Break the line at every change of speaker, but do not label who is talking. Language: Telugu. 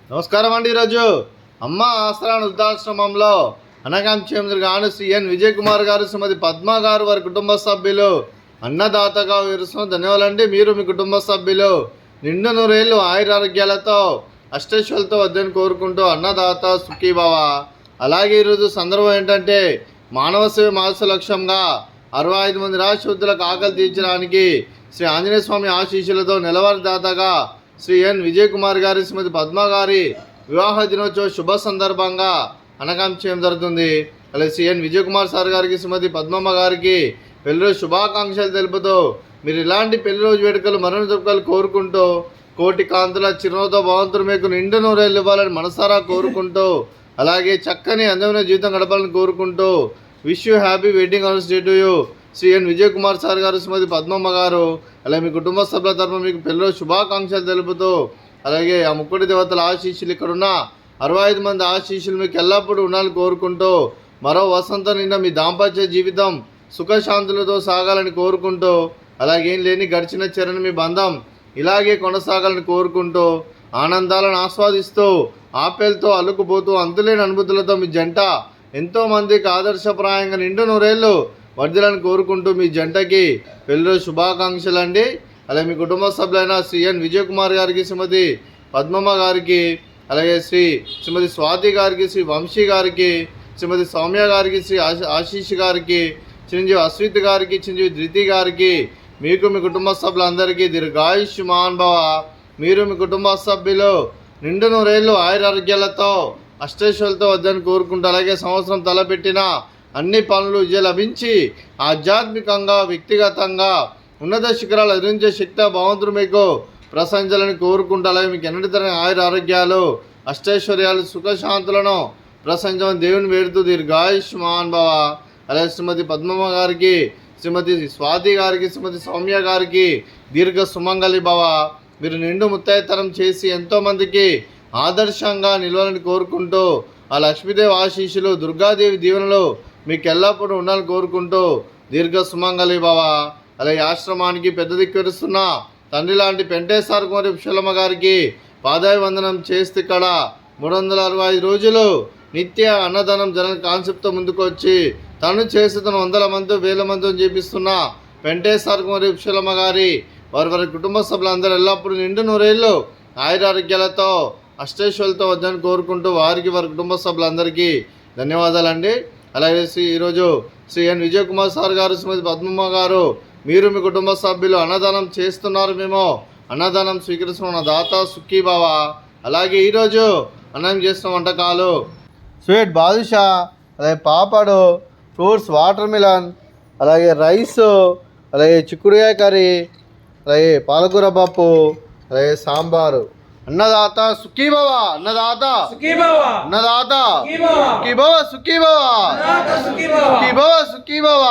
నమస్కారం అండి. ఈరోజు అమ్మ ఆశ్రమ వృద్ధాశ్రమంలో అనగాంచేంద్రగాను శ్రీ ఎన్ విజయ్ కుమార్ గారు, శ్రీమతి పద్మ గారు, వారి కుటుంబ సభ్యులు అన్నదాతగా విరుస్తున్న ధన్యవాదాలండి. మీరు మీ కుటుంబ సభ్యులు నిండు నూరేళ్ళు ఆయురారోగ్యాలతో అష్టైశ్వర్యాలతో వద్దని కోరుకుంటూ అన్నదాత సుఖీభవ. అలాగే ఈరోజు సందర్భం ఏంటంటే మానవ సేవ మాస లక్ష్యంగా 65 మంది రాష్ట్రవృద్ధులకు ఆకలి తీర్చడానికి శ్రీ ఆంజనేయ స్వామి ఆశీస్సులతో నెలవారీ దాతగా శ్రీ ఎన్ విజయ్ కుమార్ గారి, శ్రీమతి పద్మ గారి వివాహ దినోత్సవ శుభ సందర్భంగా అనగాం చేయడం జరుగుతుంది. అలాగే శ్రీ ఎన్ విజయ్ కుమార్ సార్ గారికి, శ్రీమతి పద్మమ్మ గారికి పెళ్లిరోజు శుభాకాంక్షలు తెలుపుతూ మీరు ఇలాంటి పెళ్లిరోజు వేడుకలు మరణ దుఃఖాలు కోరుకుంటూ కోటి కాంతుల చిరునవ్వుతో భగవంతుడు మీకు నిండు నూరేళ్ళు ఇవ్వాలని మనసారా కోరుకుంటూ, అలాగే చక్కని అందమైన జీవితం గడపాలని కోరుకుంటూ wish you happy wedding anniversary to you Shri N Vijay Kumar sir గారు, శ్రీమతి పద్మమ్మ గారు. అలాగే మీ కుటుంబ సభ్యుల తరఫున మీకు పెళ్లిరోజు శుభాకాంక్షలు తెలుపుతూ, అలాగే ఆ ముక్కుడి దేవతల ఆశీస్సులు, ఇక్కడున్న 65 మంది ఆశీస్సులు మీకు ఎల్లప్పుడూ ఉండాలని కోరుకుంటూ, మరో వసంతం నిండా మీ దాంపత్య జీవితం సుఖశాంతులతో సాగాలని కోరుకుంటూ, అలాగేం లేని గడిచిన చరణ్ మీ బంధం ఇలాగే కొనసాగాలని కోరుకుంటూ, ఆనందాలను ఆస్వాదిస్తూ ఆపేలతో అల్లుకుపోతూ అంతులేని అనుభూతులతో మీ జంట ఎంతోమందికి ఆదర్శప్రాయంగా నిండు నూరేళ్ళు వర్ధిలని కోరుకుంటూ మీ జంటకి పెళ్లిరోజు శుభాకాంక్షలు అండి. అలాగే మీ కుటుంబ సభ్యులైన శ్రీ ఎన్ విజయ్ కుమార్ గారికి, శ్రీమతి పద్మమ్మ గారికి, అలాగే శ్రీమతి స్వాతి గారికి, శ్రీ వంశీ గారికి, శ్రీమతి సౌమ్య గారికి, శ్రీ ఆశీష్ గారికి, చిరంజీవి అశ్విత్ గారికి, చిరంజీవి ధృతి గారికి, మీకు మీ కుటుంబ సభ్యులందరికీ దీర్ఘాయుష్మాన్ భవ. మీరు మీ కుటుంబ సభ్యులు నిండు నూరేళ్ళు ఆయురారోగ్యాలతో అష్టైశ్వర్యాలతో వద్దని కోరుకుంటూ, అలాగే సంవత్సరం తలపెట్టిన అన్ని పనులు విజయ లభించి ఆధ్యాత్మికంగా వ్యక్తిగతంగా ఉన్నత శిఖరాలు ఎదిరించే శక్తి భగవంతుడు మీకు ప్రశంసాలని కోరుకుంటూ, అలాగే మీకు ఎన్నటి తరగని ఆయురారోగ్యాలు అష్టైశ్వర్యాలు సుఖశాంతులను ప్రశంసమని దేవుని వేడుతూ దీర్ఘాయుష్మాన్ భవ. అలాగే శ్రీమతి పద్మమ్మ గారికి, శ్రీమతి స్వాతి గారికి, శ్రీమతి సౌమ్య గారికి దీర్ఘ సుమంగళి భవ. మీరు నిండు ముత్తైతనం చేసి ఎంతోమందికి ఆదర్శంగా నిలవాలని కోరుకుంటూ, ఆ లక్ష్మీదేవి ఆశీస్సులు, దుర్గాదేవి దీవెనలు మీకు ఎల్లప్పుడూ ఉండాలని కోరుకుంటూ దీర్ఘ సుమంగళి భవ. అలాగే ఆశ్రమానికి పెద్ద దిక్కురుస్తున్న తండ్రి లాంటి పెంటేశ్వర కుమారి విశాలమ్మ గారికి పాదాయ వందనం చేస్తే ఇక్కడ 365 రోజులు నిత్య అన్నదానం జన కాన్సెప్ట్తో ముందుకు వచ్చి తను చేసి తను 100 మంది 1000 మందితో చేపిస్తున్న పెంటేశ్వర కుమారి విశాలమ్మ గారి వారి కుటుంబ సభ్యులందరూ ఎల్లప్పుడూ నిండు నూరేళ్ళు ఆయురారోగ్యాలతో అష్టైశ్వర్యాలతో వద్దని కోరుకుంటూ వారికి వారి కుటుంబ సభ్యులందరికీ ధన్యవాదాలండి. అలాగే ఈరోజు శ్రీ ఎన్ విజయ్ కుమార్ సార్ గారు, శ్రీమతి పద్మమ్మ గారు, మీరు మీ కుటుంబ సభ్యులు అన్నదానం చేస్తున్నారు. మేము అన్నదానం స్వీకరిస్తున్న దాత సుఖీభవ. అలాగే ఈరోజు అన్నం చేస్తున్న వంటకాలు స్వీట్ బాదుషా, అలాగే పాపడు, ఫ్రూట్స్ వాటర్ మిలన్, అలాగే రైస్, అలాగే చిక్కుడుకాయ కర్రీ, అలాగే పాలకూర పప్పు, అలాగే సాంబారు. అన్నదాత సుఖీభవ, అన్నదాత సుఖీభవ, అన్నదాత సుఖీభవ, సుఖీభవ, సుఖీభవ, సుఖీభవ.